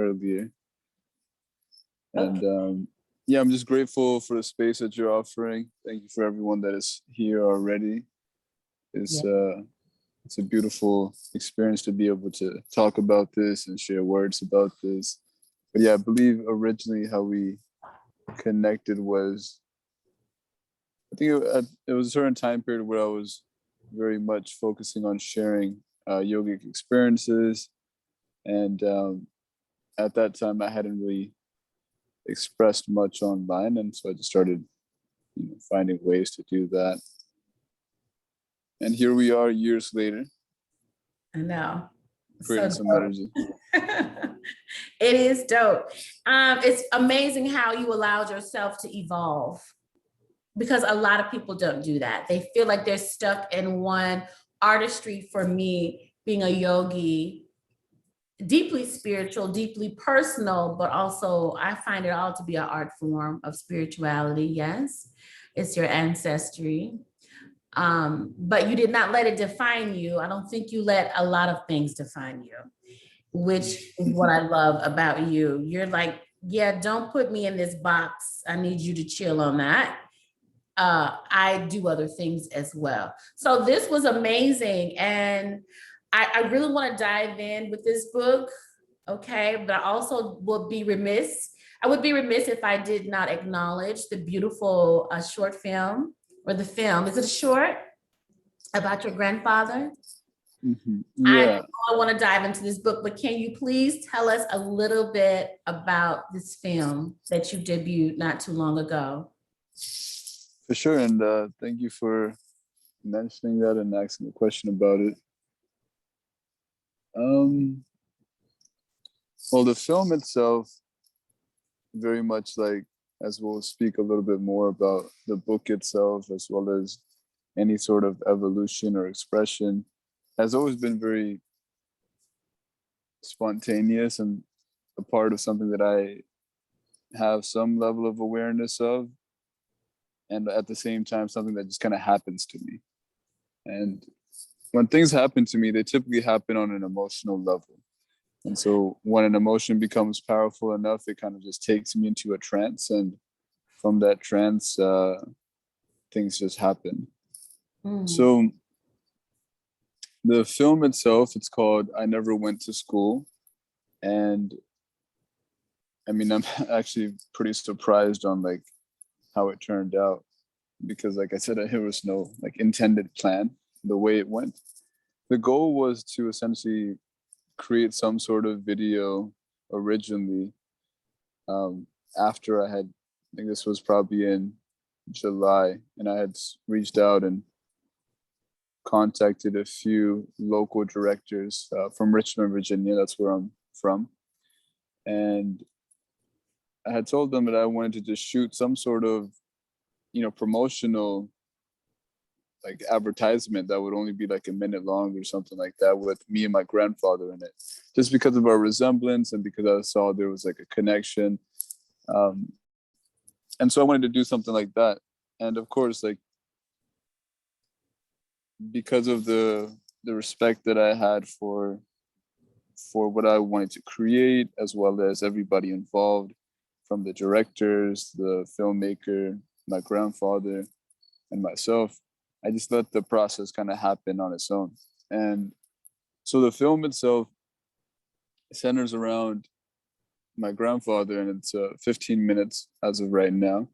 earlier. And Okay. yeah, I'm just grateful for the space that you're offering. Thank you for everyone that is here already. It's Yeah. it's a beautiful experience to be able to talk about this and share words about this. But yeah, I believe originally how we connected was, I think it was a certain time period where I was very much focusing on sharing yogic experiences. And at that time, I hadn't really expressed much online. And so I just started, finding ways to do that. And here we are years later, I know. creating So some energy. it is dope. It's amazing how you allowed yourself to evolve, because a lot of people don't do that. They feel like they're stuck in one artistry. For me, being a yogi, deeply spiritual, deeply personal, but also I find it all to be an art form of spirituality. Yes, it's your ancestry. But you did not let it define you. I don't think you let a lot of things define you, which is what I love about you. You're like, yeah, don't put me in this box. I need you to chill on that. I do other things as well. So this was amazing. And I really want to dive in with this book. Okay. But I also would be remiss. I would be remiss if I did not acknowledge the beautiful short film, or the film. Is it a short about your grandfather? Yeah. I want to dive into this book, but can you please tell us a little bit about this film that you debuted not too long ago? For sure. And thank you for mentioning that and asking a question about it. Um, well, the film itself, very much like, as we'll speak a little bit more about the book itself, as well as any sort of evolution or expression, has always been very spontaneous and a part of something that I have some level of awareness of, and at the same time, something that just kind of happens to me. And when things happen to me, they typically happen on an emotional level. And so when an emotion becomes powerful enough, it kind of just takes me into a trance. And from that trance, things just happen. So the film itself, it's called I Never Went to School. And I mean, I'm actually pretty surprised on like how it turned out, because like I said, there was no like intended plan the way it went. The goal was to essentially create some sort of video originally, after I had, I think this was probably in July, and I had reached out and contacted a few local directors from Richmond, Virginia. That's where I'm from. And I had told them that I wanted to just shoot some sort of, promotional like advertisement that would only be like a minute long or something like that, with me and my grandfather in it, just because of our resemblance and because I saw there was like a connection. Um, and so I wanted to do something like that. And of course, like, because of the respect that I had for what I wanted to create, as well as everybody involved, from the directors, the filmmaker, my grandfather, and myself, I just let the process kind of happen on its own. And so the film itself centers around my grandfather, and it's 15 minutes as of right now.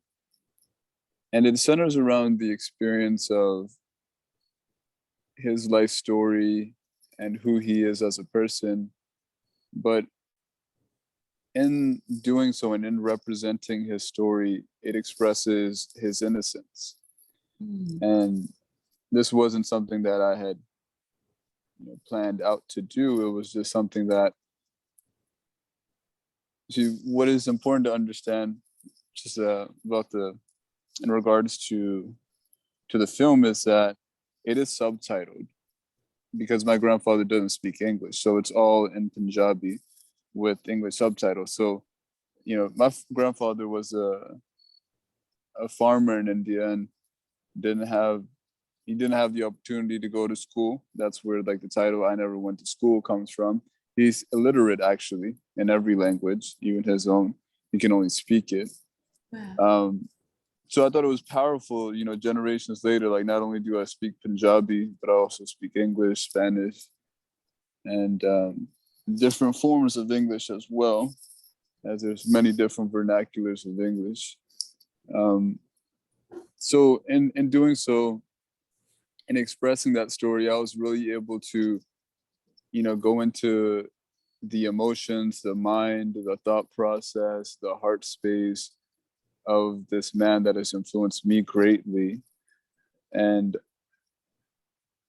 And it centers around the experience of his life story and who he is as a person. But in doing so and in representing his story, it expresses his innocence. And this wasn't something that I had planned out to do. It was just something that, see, what is important to understand just about in regards to the film, is that it is subtitled, because my grandfather doesn't speak English. So it's all in Punjabi with English subtitles. So, my grandfather was a farmer in India, and didn't have he didn't have the opportunity to go to school. That's where like the title I Never Went to School comes from. He's illiterate actually in every language, even his own. He can only speak it. Wow. So I thought it was powerful, you know, generations later, like not only do I speak Punjabi, but I also speak English, Spanish, and different forms of English as well, as there's many different vernaculars of English. So in doing so, in expressing that story, I was really able to, you know, go into the emotions, the mind, the thought process, the heart space of this man that has influenced me greatly, and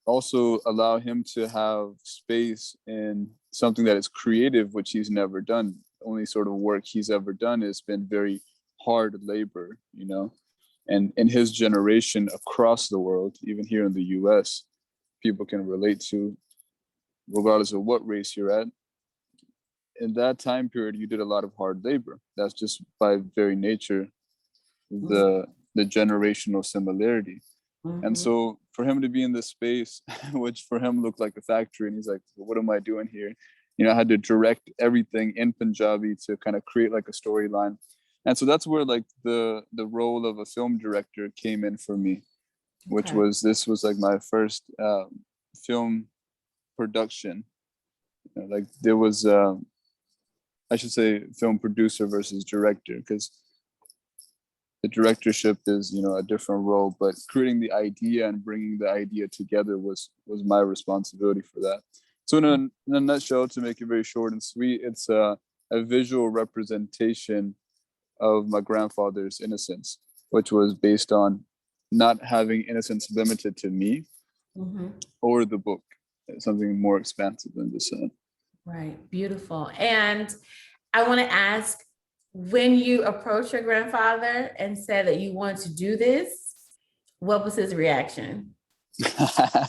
also allow him to have space in something that is creative, which he's never done. The only sort of work he's ever done has been very hard labor, you know. And in his generation across the world, even here in the US, people can relate to, regardless of what race you're at. In that time period, you did a lot of hard labor. That's just by very nature, the generational similarity. And so for him to be in this space, which for him looked like a factory, and he's like, well, what am I doing here? You know, I had to direct everything in Punjabi to kind of create like a storyline. And so that's where like the role of a film director came in for me, which was, this was like my first film production. You know, like there was, I should say film producer versus director, because the directorship is, you know, a different role, but creating the idea and bringing the idea together was my responsibility for that. So in a nutshell, to make it very short and sweet, it's a visual representation of my grandfather's innocence, which was based on not having innocence limited to me or the book, something more expansive than just that. Right, beautiful. And I want to ask, when you approached your grandfather and said that you wanted to do this, what was his reaction? Yeah,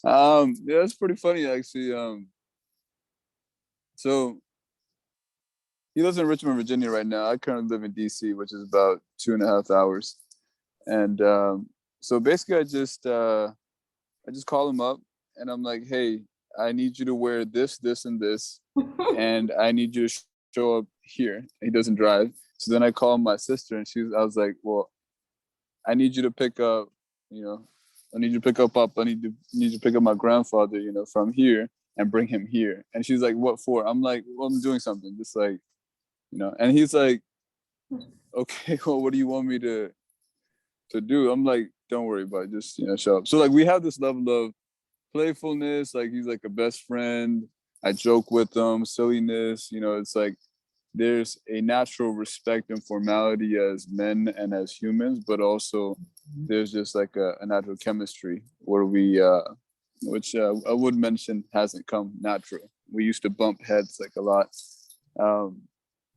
that's pretty funny actually. So he lives in Richmond, Virginia right now. I currently live in DC, which is about 2.5 hours. And so basically I just call him up and I'm like, hey, I need you to wear this, this, and this, and I need you to show up here. He doesn't drive. So then I call my sister and I was like, well, I need you to pick up, you know, I need you to pick up Pop. I need you to pick up my grandfather, you know, from here and bring him here. And she's like, what for? I'm like, well, I'm doing something, just like, you know. And he's like, okay, well, what do you want me to do? I'm like, don't worry about it, just, you know, show up. So like we have this level of playfulness, like he's like a best friend. I joke with him, silliness, you know, it's like there's a natural respect and formality as men and as humans, but also there's just like a natural chemistry where we, which I would mention hasn't come natural. We used to bump heads like a lot.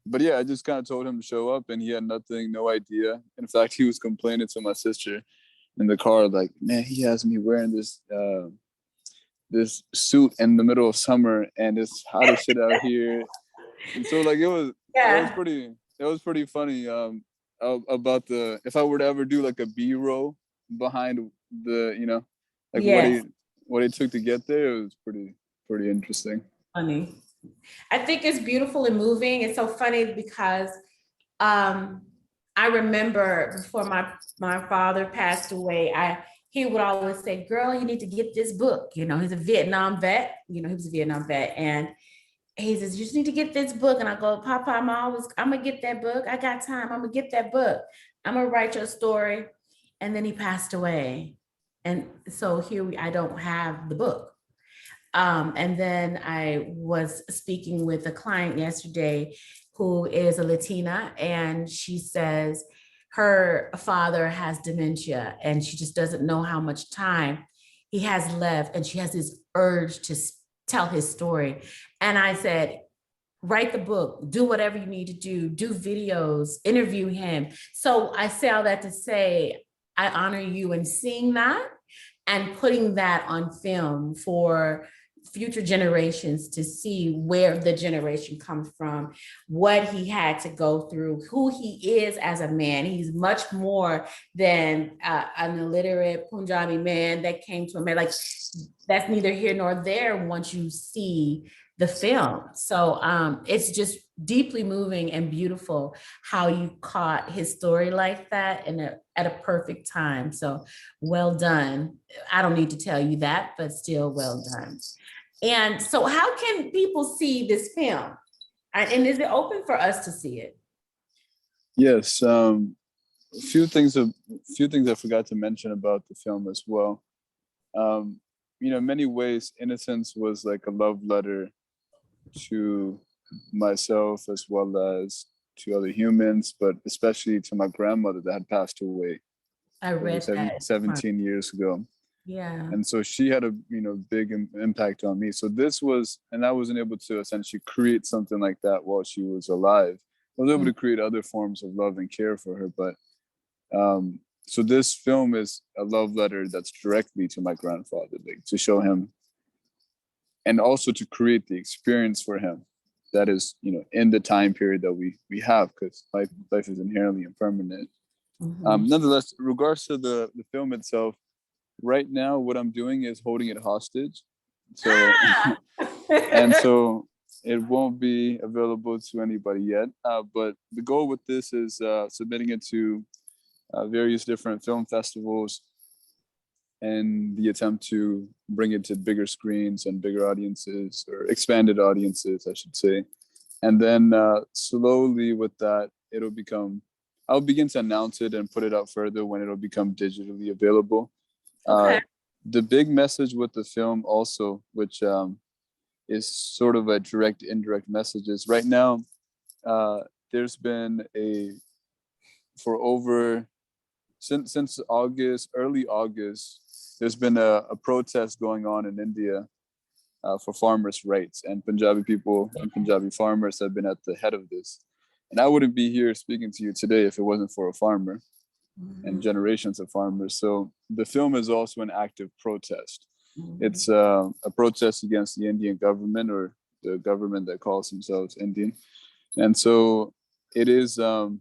But yeah, I just kind of told him to show up and he had nothing, no idea. In fact, he was complaining to my sister in the car, like, man, he has me wearing this this suit in the middle of summer and it's hot as shit out here. And so like it was pretty funny about the, if I were to ever do like a B-roll behind the, you know, like what it took to get there, it was pretty interesting. Funny. I think it's beautiful and moving. It's so funny because I remember before my father passed away, he would always say, girl, you need to get this book. You know, he's a Vietnam vet. You know, he was a Vietnam vet. And he says, you just need to get this book. And I go, Papa, I'm going to get that book. I got time. I'm going to get that book. I'm going to write your story. And then he passed away. And so I don't have the book. And then I was speaking with a client yesterday who is a Latina, and she says her father has dementia and she just doesn't know how much time he has left. And she has this urge to tell his story. And I said, write the book, do whatever you need to do videos, interview him. So I say all that to say, I honor you in seeing that and putting that on film for future generations to see where the generation comes from, what he had to go through, who he is as a man. He's much more than an illiterate Punjabi man that came to America. Like, that's neither here nor there once you see the film. So it's just deeply moving and beautiful how you caught his story like that and at a perfect time. So well done. I don't need to tell you that, but still well done. And so how can people see this film? And is it open for us to see it? Yes. A few things I forgot to mention about the film as well. In many ways, Innocence was like a love letter to myself as well as to other humans, but especially to my grandmother that had passed away I over read that. 17 years ago. Yeah. And so she had a big impact on me. So this was, and I wasn't able to essentially create something like that while she was alive. I was able to create other forms of love and care for her, but so this film is a love letter that's directly to my grandfather, like to show him, and also to create the experience for him that is, in the time period that we have, because life is inherently impermanent. Nonetheless, in regards to the film itself, right now what I'm doing is holding it hostage. So and so it won't be available to anybody yet. But the goal with this is submitting it to various different film festivals and the attempt to bring it to bigger screens and bigger audiences, or expanded audiences, I should say. And then slowly with that, I'll begin to announce it and put it out further when it'll become digitally available. Okay. The big message with the film also, which is sort of a direct, indirect message, is right now, there's been since August, early August, there's been a protest going on in India for farmers' rights, and Punjabi people and Punjabi farmers have been at the head of this. And I wouldn't be here speaking to you today if it wasn't for a farmer and generations of farmers. So the film is also an active protest. It's a protest against the Indian government, or the government that calls themselves Indian. And so it is, in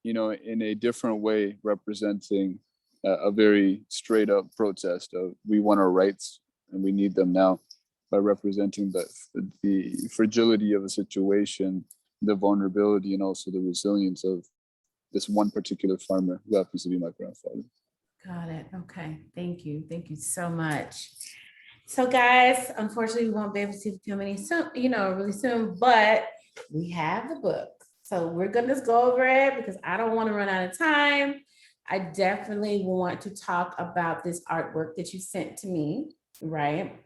a different way, representing a very straight up protest of we want our rights and we need them now, by representing the fragility of a situation, the vulnerability, and also the resilience of this one particular farmer who happens to be my grandfather. Got it. Okay. Thank you. Thank you so much. So guys, unfortunately, we won't be able to see the film really soon, but we have the book. So we're going to just go over it because I don't want to run out of time. I definitely want to talk about this artwork that you sent to me, right?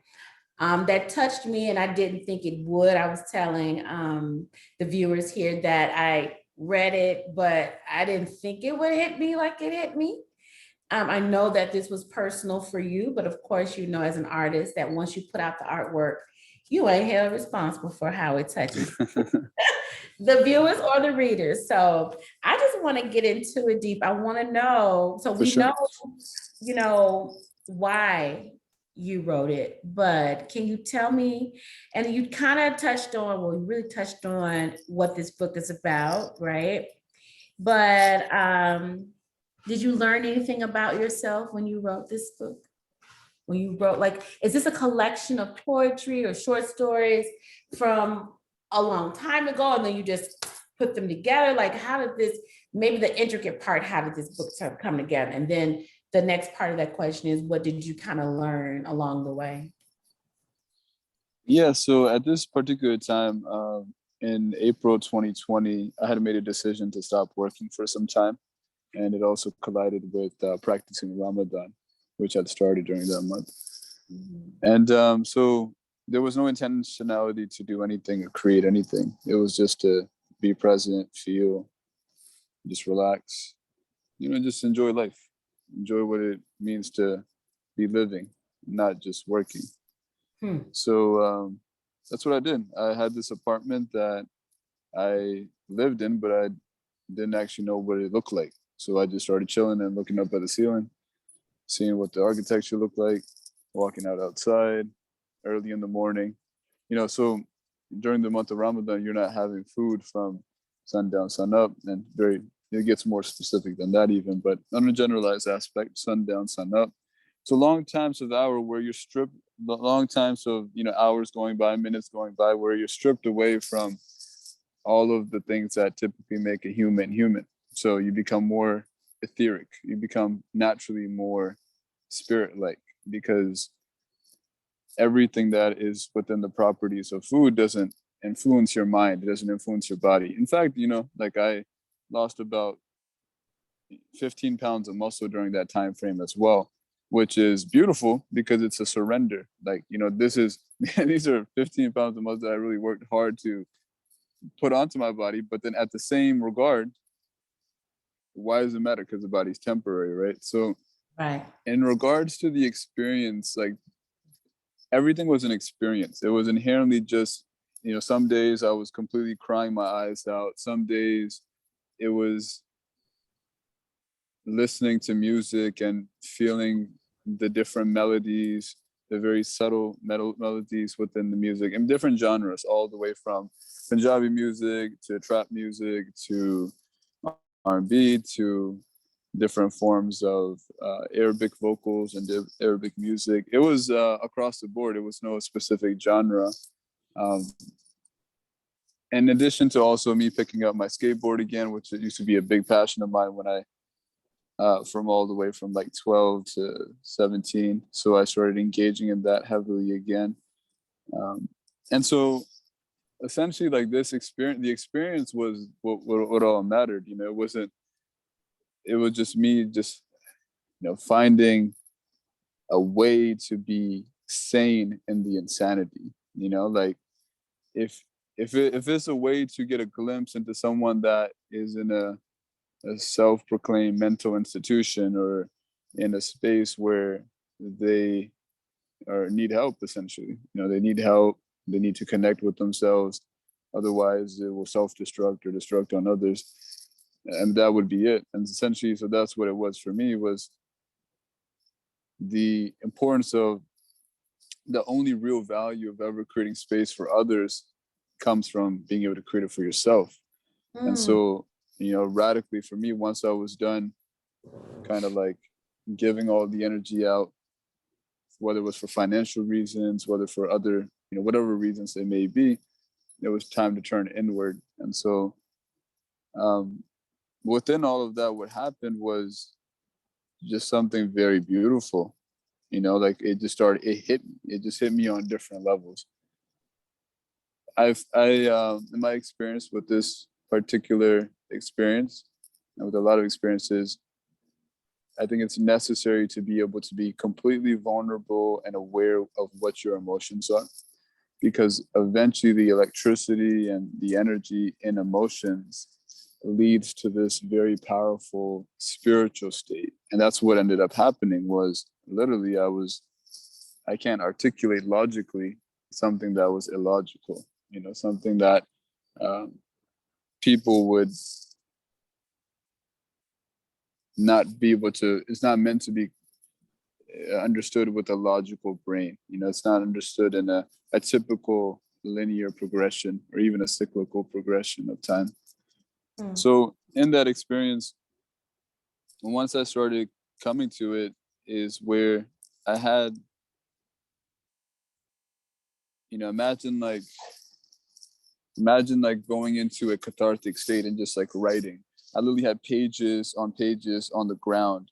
That touched me, and I didn't think it would. I was telling the viewers here that I read it, but I didn't think it would hit me like it hit me. I know that this was personal for you, but of course, as an artist, that once you put out the artwork, you ain't held responsible for how it touches the viewers or the readers. So I just want to get into it deep. I want to know, so we know, why you wrote it, but can you tell me, and you kind of you really touched on what this book is about, right? But did you learn anything about yourself when you wrote this book? When you wrote, is this a collection of poetry or short stories from a long time ago, and then you just put them together? How did this, maybe the intricate part, how did this book come together? And then the next part of that question is, what did you kind of learn along the way? Yeah, so at this particular time, in April 2020, I had made a decision to stop working for some time. And it also collided with practicing Ramadan, which had started during that month. And so there was no intentionality to do anything or create anything. It was just to be present, feel, just relax, just enjoy life, enjoy what it means to be living, not just working. So that's what I did. I had this apartment that I lived in, but I didn't actually know what it looked like. So I just started chilling and looking up at the ceiling, seeing what the architecture looked like, walking outside early in the morning. So during the month of Ramadan, you're not having food from sundown, sun up, and it gets more specific than that even, but on a generalized aspect, sundown, sun up, So long times of hour where you're stripped, long times of, hours going by, minutes going by, where you're stripped away from all of the things that typically make a human. So you become more etheric, you become naturally more spirit-like, because everything that is within the properties of food doesn't influence your mind, it doesn't influence your body. In fact, like I lost about 15 pounds of muscle during that time frame as well, which is beautiful because it's a surrender. Like, this is these are 15 pounds of muscle that I really worked hard to put onto my body. But then at the same regard, why does it matter? Because the body's temporary, right? So Right. in regards to the experience, like everything was an experience. It was inherently just, some days I was completely crying my eyes out. Some days it was listening to music and feeling the different melodies, the very subtle melodies within the music in different genres, all the way from Punjabi music to trap music to R&B to different forms of Arabic vocals and Arabic music. It was across the board. It was no specific genre. In addition to also me picking up my skateboard again, which used to be a big passion of mine when I from all the way from like 12 to 17. So I started engaging in that heavily again. And so essentially like the experience was what all mattered. It was just me finding a way to be sane in the insanity, like if it's a way to get a glimpse into someone that is in a self-proclaimed mental institution or in a space where they need help, essentially, they need help, they need to connect with themselves, otherwise it will self-destruct or destruct on others, and that would be it. And essentially, so that's what it was for me, was the importance of the only real value of ever creating space for others comes from being able to create it for yourself. And so, radically for me, once I was done kind of like giving all the energy out, whether it was for financial reasons, whether for other, whatever reasons they may be, it was time to turn inward. And so within all of that, what happened was just something very beautiful, like it just hit me on different levels. I in my experience with this particular experience and with a lot of experiences, I think it's necessary to be able to be completely vulnerable and aware of what your emotions are, because eventually the electricity and the energy in emotions leads to this very powerful spiritual state. And that's what ended up happening. Was literally I can't articulate logically something that was illogical, something that people would not be able to, it's not meant to be understood with a logical brain. It's not understood in a typical linear progression or even a cyclical progression of time. So in that experience, once I started coming to it, is where I had, imagine like going into a cathartic state and just like writing. I literally had pages on the ground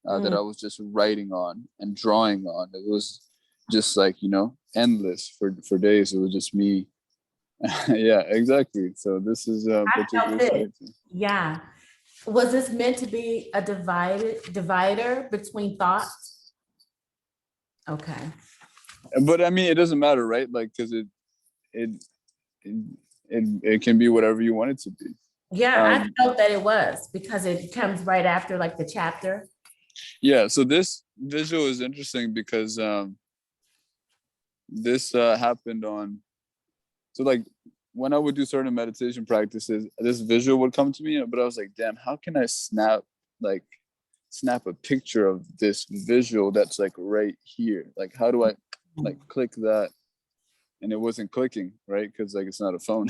that I was just writing on and drawing on. It was just like, endless for days. It was just me. Yeah, exactly. So this is a particular state. Yeah. Was this meant to be a divider between thoughts? Okay. But I mean, it doesn't matter, right? Like, because it can be whatever you want it to be. Yeah, I felt that it was, because it comes right after like the chapter. Yeah, so this visual is interesting because this happened on, so like when I would do certain meditation practices, this visual would come to me, but I was like, damn, how can I snap a picture of this visual that's like right here? Like, how do I like click that? And it wasn't clicking, right? Because like it's not a phone.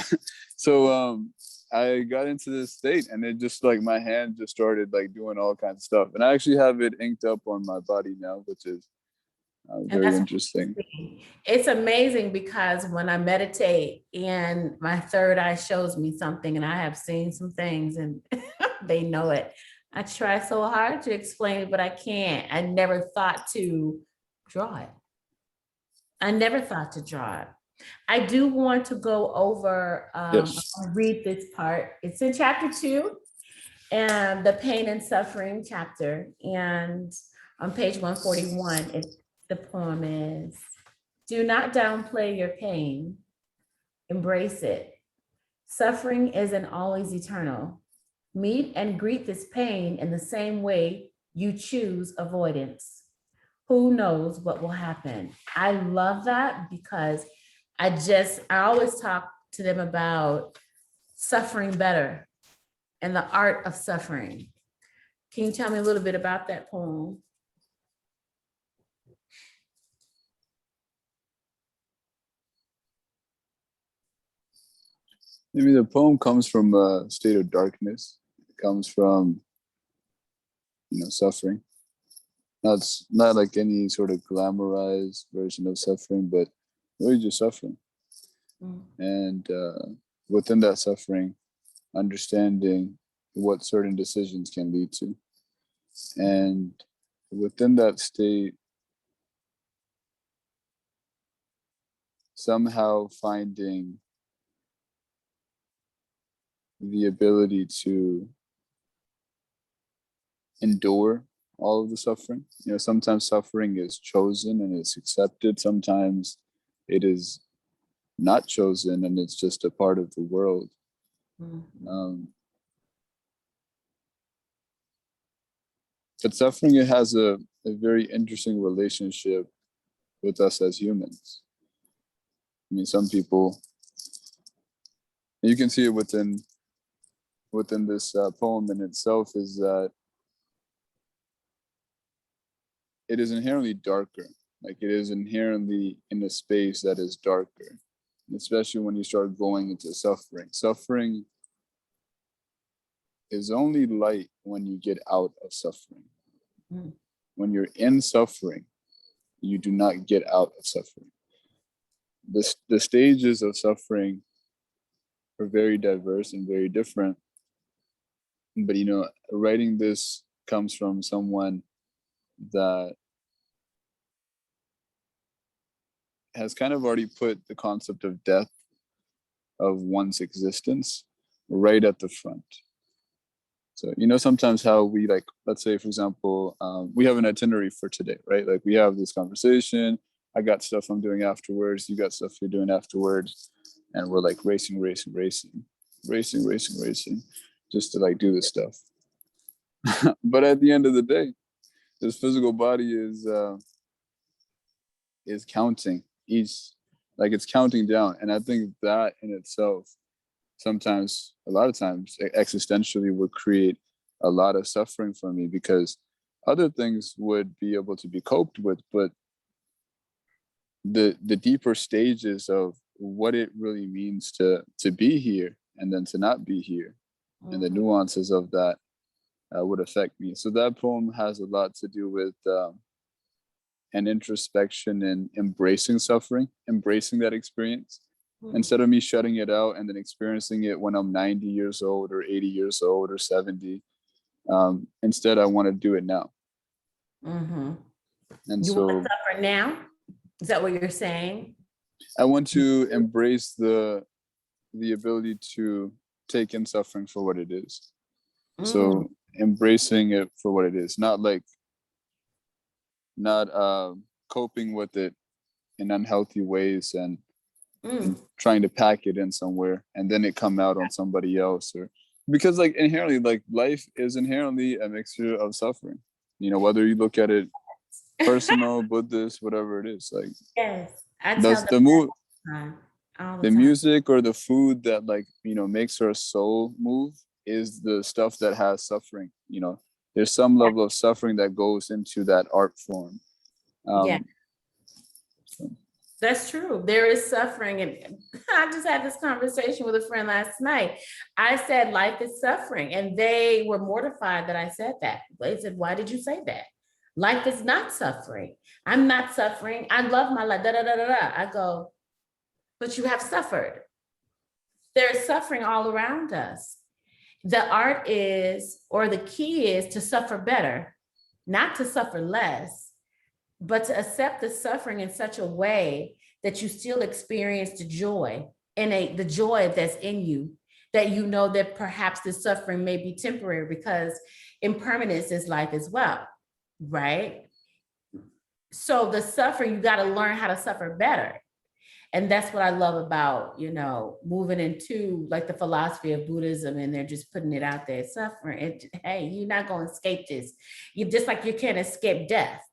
So I got into this state, and it just like my hand just started like doing all kinds of stuff, and I actually have it inked up on my body now, which is And very that's interesting. it's amazing because when I meditate and my third eye shows me something, and I have seen some things and they know it. I try so hard to explain it, but I can't. I never thought to draw it. I never thought to draw it. I do want to go over, Yes. I'll read this part. It's in chapter 2, and the pain and suffering chapter. And on page 141, the poem is, do not downplay your pain, embrace it. Suffering isn't always eternal. Meet and greet this pain in the same way you choose avoidance. Who knows what will happen? I love that because I always talk to them about suffering better and the art of suffering. Can you tell me a little bit about that poem? I mean, the poem comes from a state of darkness. It comes from, suffering. That's not like any sort of glamorized version of suffering, but really just suffering. Mm. And within that suffering, understanding what certain decisions can lead to. And within that state, somehow finding the ability to endure all of the suffering. Sometimes suffering is chosen and it's accepted. Sometimes it is not chosen and it's just a part of the world. Mm-hmm. But suffering, it has a very interesting relationship with us as humans. I mean, some people, you can see it within this poem in itself, is that it is inherently darker. Like it is inherently in a space that is darker, especially when you start going into suffering. Suffering is only light when you get out of suffering. Mm. When you're in suffering, you do not get out of suffering. The stages of suffering are very diverse and very different. But writing this comes from someone that has kind of already put the concept of death of one's existence right at the front. So, sometimes how we, like, let's say, for example, we have an itinerary for today, right? Like we have this conversation. I got stuff I'm doing afterwards. You got stuff you're doing afterwards. And we're like racing, just to like do this stuff. But at the end of the day, this physical body is counting it's counting down. And I think that in itself, sometimes, a lot of times, existentially would create a lot of suffering for me, because other things would be able to be coped with, but the deeper stages of what it really means to be here and then to not be here, and the nuances of that would affect me. So that poem has a lot to do with an introspection and embracing suffering, embracing that experience, instead of me shutting it out and then experiencing it when I'm 90 years old or 80 years old or 70. Instead, I want to do it now. Mm-hmm. And you so want to suffer now? Is that what you're saying? I want to embrace the ability to take in suffering for what it is. So embracing it for what it is, not coping with it in unhealthy ways and trying to pack it in somewhere and then it come out on somebody else, or because like inherently, like life is inherently a mixture of suffering, whether you look at it personal, Buddhist, whatever it is. Like, yes, I does tell the the music or the food that makes our soul move is the stuff that has suffering. There's some level of suffering that goes into that art form. Yeah. So. That's true. There is suffering. And I just had this conversation with a friend last night. I said, life is suffering. And they were mortified that I said that. They said, why did you say that? Life is not suffering. I'm not suffering. I love my life. Da, da, da, da, da. I go, but you have suffered. There's suffering all around us. The art is, or the key is to suffer better, not to suffer less, but to accept the suffering in such a way that you still experience the joy the joy that's in you, that you know that perhaps the suffering may be temporary, because impermanence is life as well, right? So the suffering, you got to learn how to suffer better. And that's what I love about, moving into like the philosophy of Buddhism, and they're just putting it out there. Suffering. Hey, you're not going to escape this. You just like you can't escape death,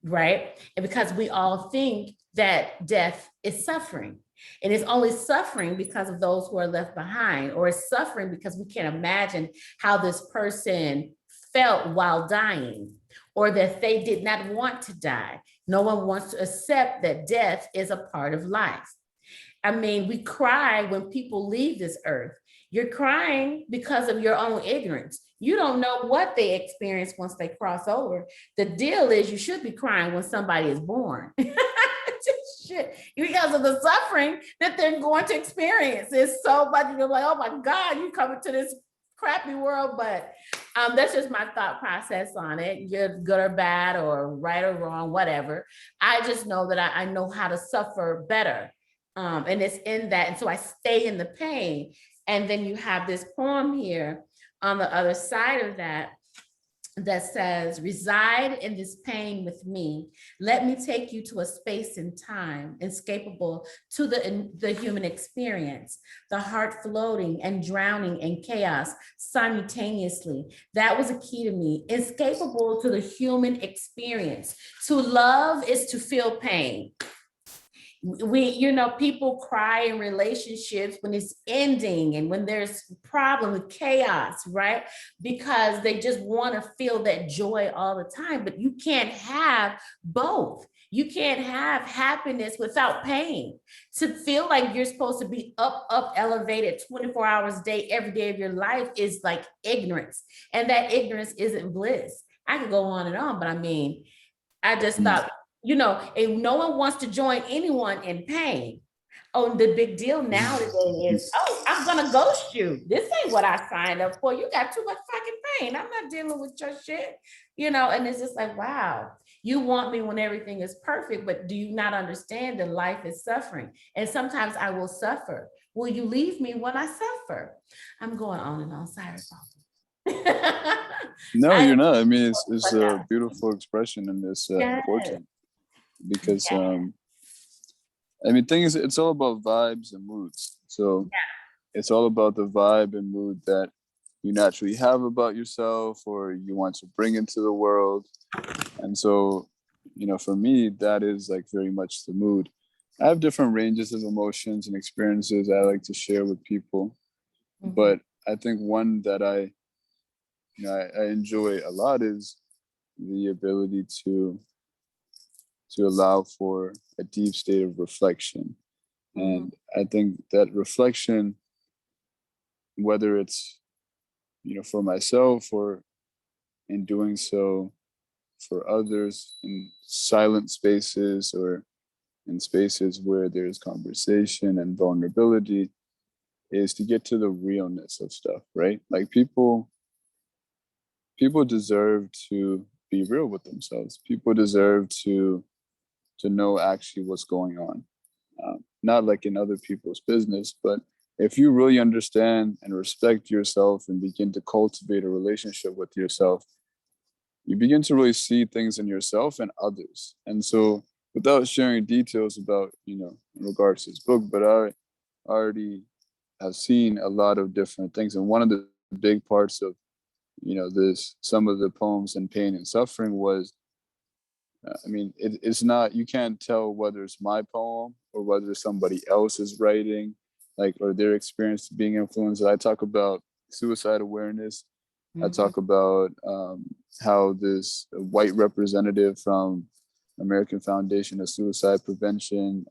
right? And because we all think that death is suffering. And it's only suffering because of those who are left behind, or it's suffering because we can't imagine how this person felt while dying, or that they did not want to die. No one wants to accept that death is a part of life. I mean, we cry when people leave this earth. You're crying because of your own ignorance. You don't know what they experience once they cross over. The deal is you should be crying when somebody is born. Shit, because of the suffering that they're going to experience. It's so much, you're like, oh my God, you coming to this crappy world. But that's just my thought process on it. You're good or bad or right or wrong, whatever. I just know that I know how to suffer better. And it's in that. And so I stay in the pain. And then you have this poem here on the other side of that says, reside in this pain with me. Let me take you to a space and time escapable to the human experience, the heart floating and drowning in chaos simultaneously. That was a key to me. Escapable to the human experience. To love is to feel pain. People cry in relationships when it's ending and when there's problem with chaos, right? Because they just want to feel that joy all the time, but you can't have both. You can't have happiness without pain. To feel like you're supposed to be up, elevated 24 hours a day, every day of your life is like ignorance. And that ignorance isn't bliss. I could go on and on, but I mean, I just thought, and no one wants to join anyone in pain. Oh, the big deal now today is, oh, I'm gonna ghost you. This ain't what I signed up for. You got too much fucking pain. I'm not dealing with your shit. And it's just like, wow, you want me when everything is perfect, but do you not understand that life is suffering? And sometimes I will suffer. Will you leave me when I suffer? I'm going on and on. Sorry, No, you're not. I mean, it's a beautiful expression, and it's important. Because I mean, thing is, it's all about vibes and moods. So it's all about the vibe and mood that you naturally have about yourself or you want to bring into the world. And so, for me, that is like very much the mood. I have different ranges of emotions and experiences I like to share with people. Mm-hmm. But I think one that I enjoy a lot is the ability to allow for a deep state of reflection. And I think that reflection, whether it's, for myself or in doing so for others in silent spaces or in spaces where there's conversation and vulnerability, is to get to the realness of stuff, right? Like people deserve to be real with themselves. People deserve to know actually what's going on. Not like in other people's business, but if you really understand and respect yourself and begin to cultivate a relationship with yourself, you begin to really see things in yourself and others. And so without sharing details about, in regards to this book, but I already have seen a lot of different things. And one of the big parts of, some of the poems and pain and suffering was, I mean, it's not, you can't tell whether it's my poem or whether somebody else is writing, or their experience being influenced. I talk about suicide awareness. Mm-hmm. I talk about how this white representative from American Foundation of Suicide Prevention.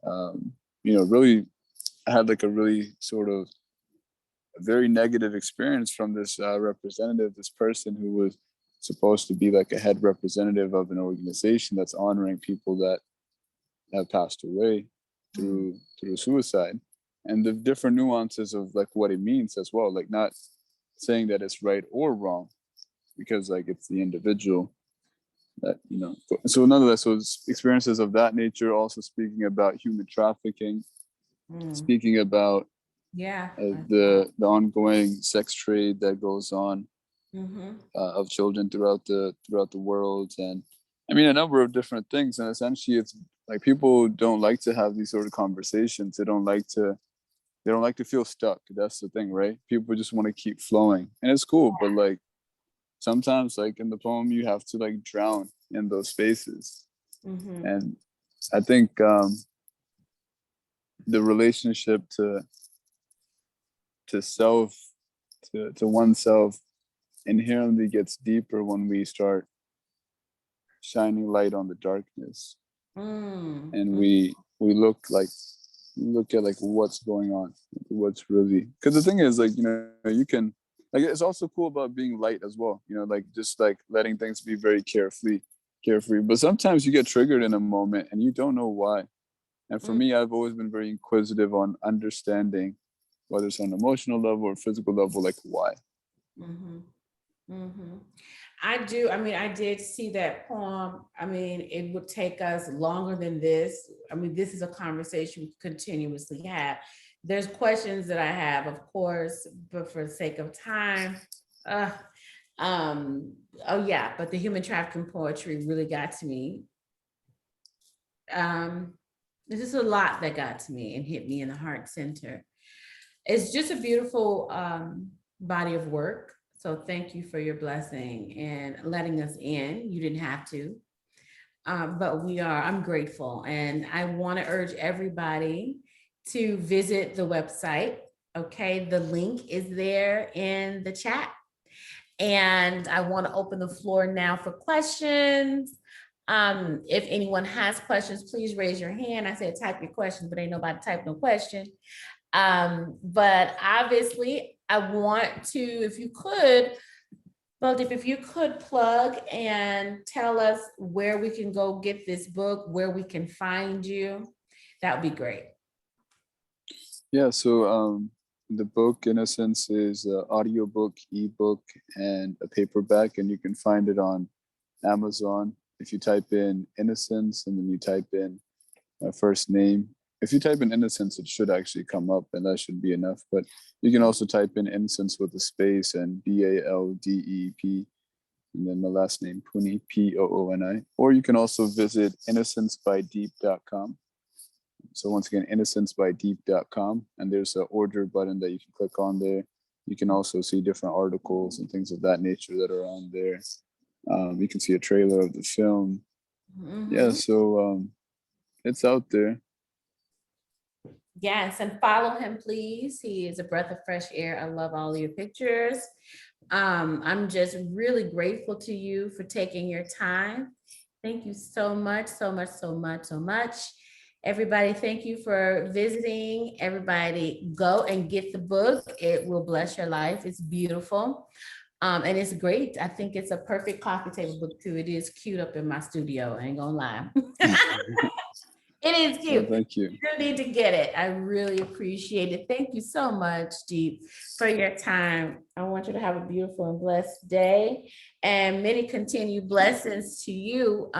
Really, I had like a really sort of a very negative experience from this representative, this person who was supposed to be like a head representative of an organization that's honoring people that have passed away through suicide, and the different nuances of like what it means as well. Like not saying that it's right or wrong, because like it's the individual that So nonetheless, so experiences of that nature. Also speaking about human trafficking, speaking about the ongoing sex trade that goes on of children throughout the world, and I mean a number of different things. And essentially, it's like people don't like to have these sort of conversations. They don't like to feel stuck. That's the thing, right? People just want to keep flowing, and it's cool. But like sometimes, like in the poem, you have to like drown in those spaces. And I think the relationship to self, to oneself, inherently gets deeper when we start shining light on the darkness, and we look at like what's going on, what's really, because the thing is like you can, like, it's also cool about being light as well, like just like letting things be very carefree, but sometimes you get triggered in a moment and you don't know why. And for me, I've always been very inquisitive on understanding, whether it's on an emotional level or physical level, like why. I do. I mean, I did see that poem. I mean, it would take us longer than this. I mean, this is a conversation we continuously have. There's questions that I have, of course, but for the sake of time, oh yeah, but the human trafficking poetry really got to me. This is a lot that got to me and hit me in the heart center. It's just a beautiful body of work. So thank you for your blessing and letting us in. You didn't have to, but I'm grateful. And I want to urge everybody to visit the website. Okay, the link is there in the chat. And I want to open the floor now for questions. If anyone has questions, please raise your hand. I said type your question, but ain't nobody type no question. But obviously, I want to, if you could, Baldeep, if you could plug and tell us where we can go get this book, where we can find you, that would be great. Yeah, so the book Innocence is an audiobook, ebook, and a paperback, and you can find it on Amazon. If you type in Innocence and then you type in my first name, if you type in Innocence, it should actually come up, and that should be enough. But you can also type in Innocence with a space and BALDEP, and then my last name, Pooni, POONI. Or you can also visit innocencebydeep.com. So once again, innocencebydeep.com, and there's an order button that you can click on there. You can also see different articles and things of that nature that are on there. You can see a trailer of the film. Yeah, so it's out there. Yes, and follow him, please. He is a breath of fresh air. I love all your pictures. I'm just really grateful to you for taking your time. Thank you so much, so much, so much, so much. Everybody, thank you for visiting. Everybody, go and get the book. It will bless your life. It's beautiful. And it's great. I think it's a perfect coffee table book too. It is cute up in my studio. I ain't gonna lie. It is cute. Well, thank you. You need to get it. I really appreciate it. Thank you so much, Deep, for your time. I want you to have a beautiful and blessed day, and many continued blessings to you.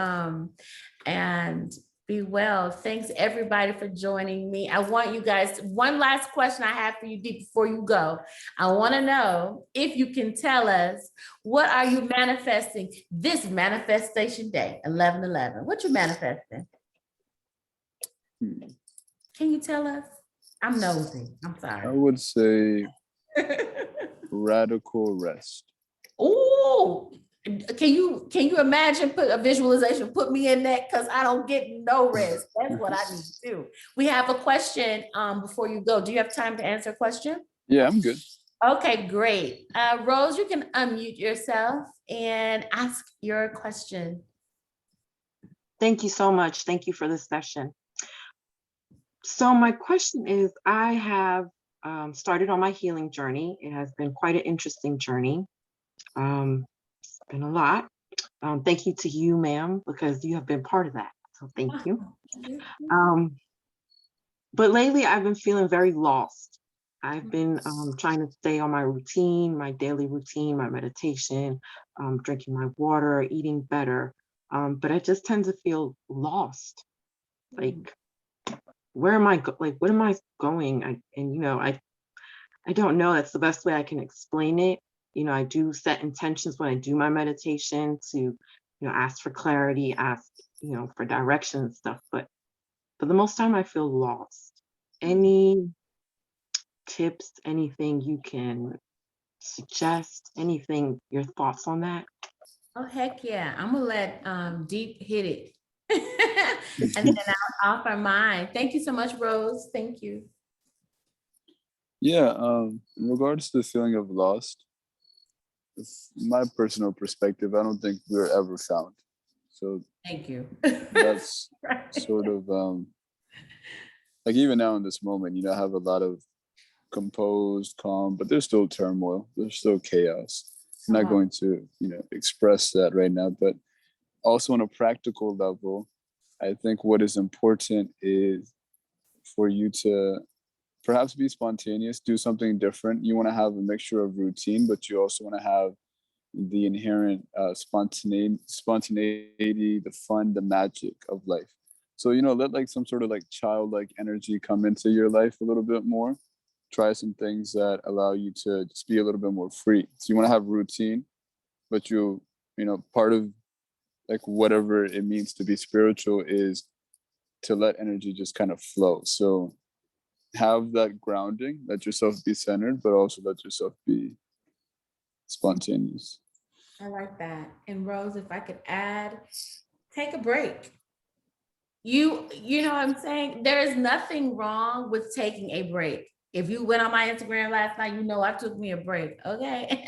And be well. Thanks everybody for joining me. I want you guys, one last question I have for you, Deep, before you go. I want to know if you can tell us, what are you manifesting this manifestation day, 11/11? What you manifesting? Can you tell us? I'm nosy. I'm sorry. I would say radical rest. Oh, can you imagine, put a visualization, put me in that, because I don't get no rest. That's what I need to do. We have a question before you go. Do you have time to answer a question? Yeah, I'm good. Okay, great. Rose, you can unmute yourself and ask your question. Thank you so much. Thank you for this session. So my question is, I have started on my healing journey. It has been quite an interesting journey. It's been a lot. Thank you to you, ma'am, because you have been part of that. So thank you. But lately I've been feeling very lost. I've been trying to stay on my routine, my daily routine, my meditation, drinking my water, eating better. But I just tend to feel lost. Like, where am I like, what am I going? I don't know. That's the best way I can explain it. I do set intentions when I do my meditation to, ask for clarity, ask, for direction and stuff. But for the most time, I feel lost. Any tips, anything you can suggest, anything, your thoughts on that? Oh, heck yeah. I'm gonna let Deep hit it. And then I'll offer mine. Thank you so much, Rose. Thank you. Yeah, in regards to the feeling of lost, my personal perspective, I don't think we're ever found. So thank you. That's sort of like, even now in this moment, I have a lot of composed, calm, but there's still turmoil. There's still chaos. I'm not going to, express that right now, but also on a practical level, I think what is important is for you to perhaps be spontaneous, do something different. You want to have a mixture of routine, but you also want to have the inherent spontaneity, the fun, the magic of life. So, let like some sort of like childlike energy come into your life a little bit more. Try some things that allow you to just be a little bit more free. So you want to have routine, but part of like whatever it means to be spiritual is to let energy just kind of flow. So have that grounding, let yourself be centered, but also let yourself be spontaneous. I like that. And Rose, if I could add, take a break. You know what I'm saying? There is nothing wrong with taking a break. If you went on my Instagram last night, I took me a break. Okay.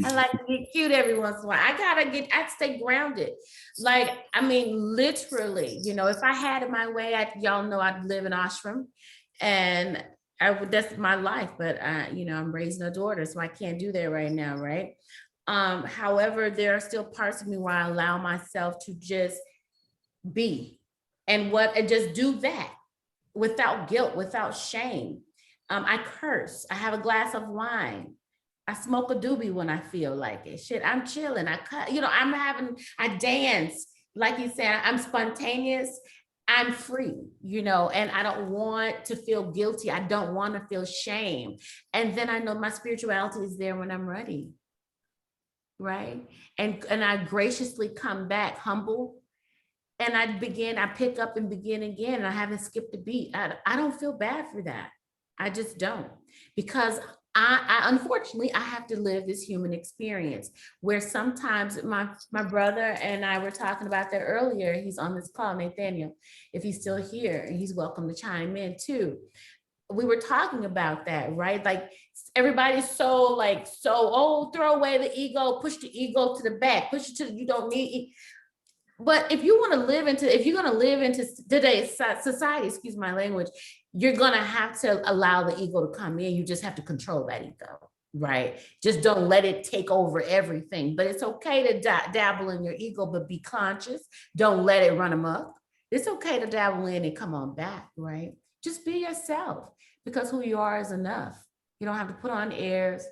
I like to get cute every once in a while. I stay grounded. Like, literally, if I had it my way, y'all know I'd live in ashram, and that's my life. But I'm raising a daughter, so I can't do that right now, right? However, there are still parts of me where I allow myself to just be and just do that without guilt, without shame. I curse. I have a glass of wine. I smoke a doobie when I feel like it. Shit, I'm chilling. I cut, I dance. Like you said, I'm spontaneous. I'm free, and I don't want to feel guilty. I don't want to feel shame. And then I know my spirituality is there when I'm ready. Right. And I graciously come back humble. And I pick up and begin again. And I haven't skipped a beat. I don't feel bad for that. I just don't, because I unfortunately, I have to live this human experience where sometimes my brother and I were talking about that earlier. He's on this call, Nathaniel, if he's still here, he's welcome to chime in too. We were talking about that, right? Like, everybody's so throw away the ego, push the ego to the back, push it to, you don't need. But if you're going to live into today's society, excuse my language, you're going to have to allow the ego to come in. You just have to control that ego, right? Just don't let it take over everything. But it's okay to dabble in your ego, but be conscious. Don't let it run amok. It's okay to dabble in and come on back, right? Just be yourself, because who you are is enough. You don't have to put on airs.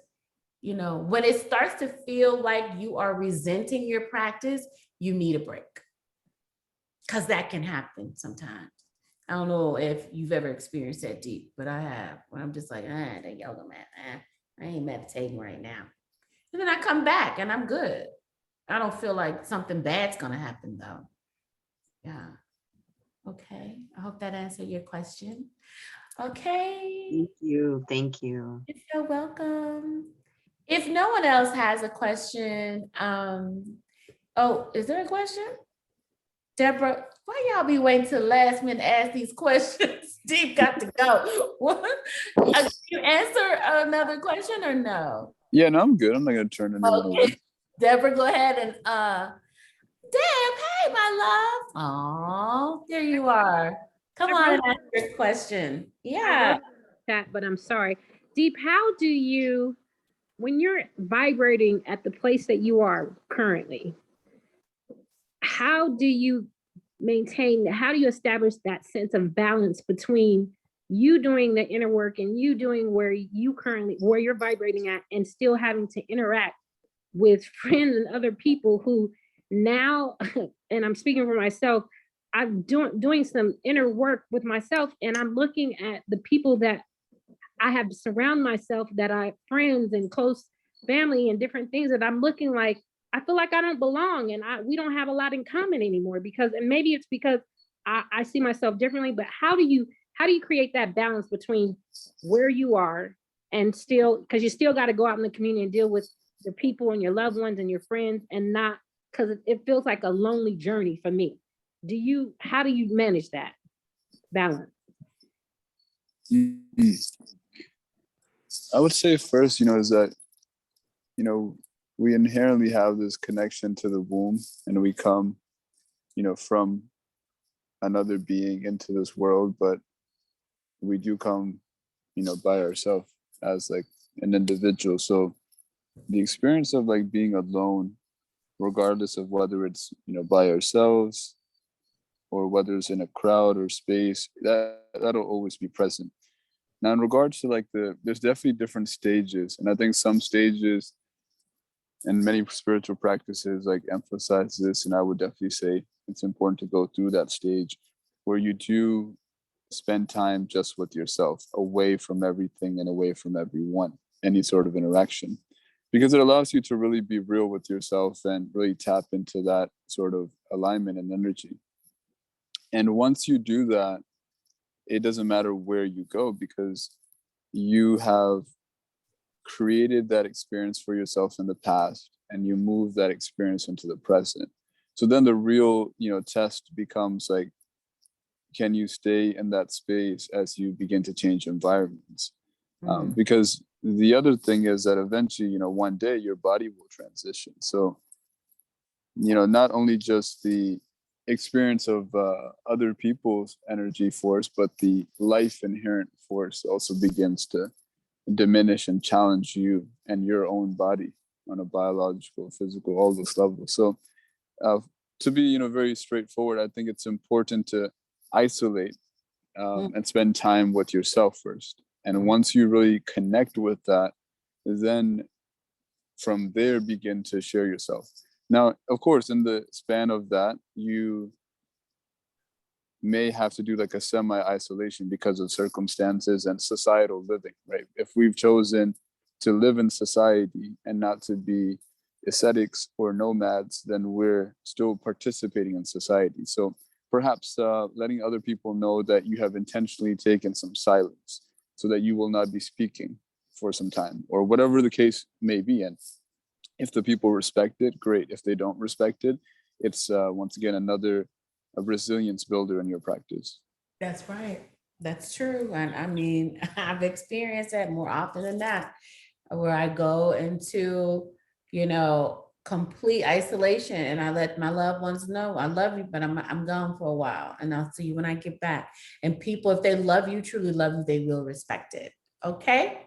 When it starts to feel like you are resenting your practice, you need a break, because that can happen sometimes. I don't know if you've ever experienced that, Deep, but I have, when I'm just like, that yoga mat, I ain't meditating right now. And then I come back and I'm good. I don't feel like something bad's gonna happen though. Yeah. Okay, I hope that answered your question. Okay. Thank you. Thank you. You're welcome. If no one else has a question, oh, is there a question? Deborah, why y'all be waiting till the last minute to ask these questions? Deep got to go. What? Can you answer another question or no? Yeah, no, I'm good. I'm not going to turn anyone away. Deborah, go ahead and Hey, my love. Oh, there you are. Come on and ask your question. Yeah. That, but I'm sorry. Deep, how do you, when you're vibrating at the place that you are currently, how do you how do you establish that sense of balance between you doing the inner work and you doing where you're vibrating at, and still having to interact with friends and other people who now, and I'm speaking for myself, I'm doing some inner work with myself, and I'm looking at the people that I have surround myself, that I friends and close family and different things, that I'm looking like I feel like I don't belong, and we don't have a lot in common anymore, because, and maybe it's because I see myself differently. But how do you create that balance between where you are and still, because you still got to go out in the community and deal with the people and your loved ones and your friends, and not, because it feels like a lonely journey for me. How do you manage that balance? Mm-hmm. I would say first, is that, we inherently have this connection to the womb, and we come, from another being into this world, but we do come, by ourselves as like an individual. So the experience of like being alone, regardless of whether it's, by ourselves or whether it's in a crowd or space, that'll always be present. Now, in regards to like there's definitely different stages. And I think some stages and many spiritual practices like emphasize this. And I would definitely say it's important to go through that stage where you do spend time just with yourself, away from everything and away from everyone, any sort of interaction, because it allows you to really be real with yourself and really tap into that sort of alignment and energy. And once you do that, it doesn't matter where you go, because you have created that experience for yourself in the past, and you move that experience into the present. So then the real, test becomes like, can you stay in that space as you begin to change environments? Because the other thing is that eventually, one day your body will transition. So, not only just the experience of other people's energy force, but the life inherent force also begins to diminish and challenge you and your own body on a biological, physical, all those levels. So to be, very straightforward, I think it's important to isolate and spend time with yourself first. And once you really connect with that, then from there begin to share yourself. Now, of course, in the span of that, you may have to do like a semi-isolation because of circumstances and societal living, right? If we've chosen to live in society and not to be ascetics or nomads, then we're still participating in society. So perhaps letting other people know that you have intentionally taken some silence so that you will not be speaking for some time, or whatever the case may be. And if the people respect it, great. If they don't respect it, it's once again another resilience builder in your practice. That's right. That's true. And I mean, I've experienced that more often than not, where I go into, complete isolation, and I let my loved ones know I love you, but I'm gone for a while, and I'll see you when I get back. And people, if they love you, truly love you, they will respect it. Okay.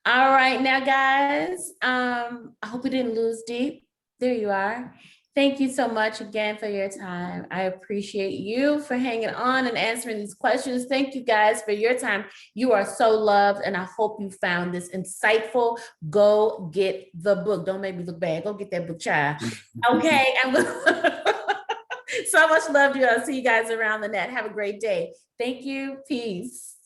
All right, now guys, I hope we didn't lose Deep. There you are. Thank you so much again for your time. I appreciate you for hanging on and answering these questions. Thank you guys for your time. You are so loved, and I hope you found this insightful. Go get the book. Don't make me look bad. Go get that book, child. Okay. So much love to you. I'll see you guys around the net. Have a great day. Thank you. Peace.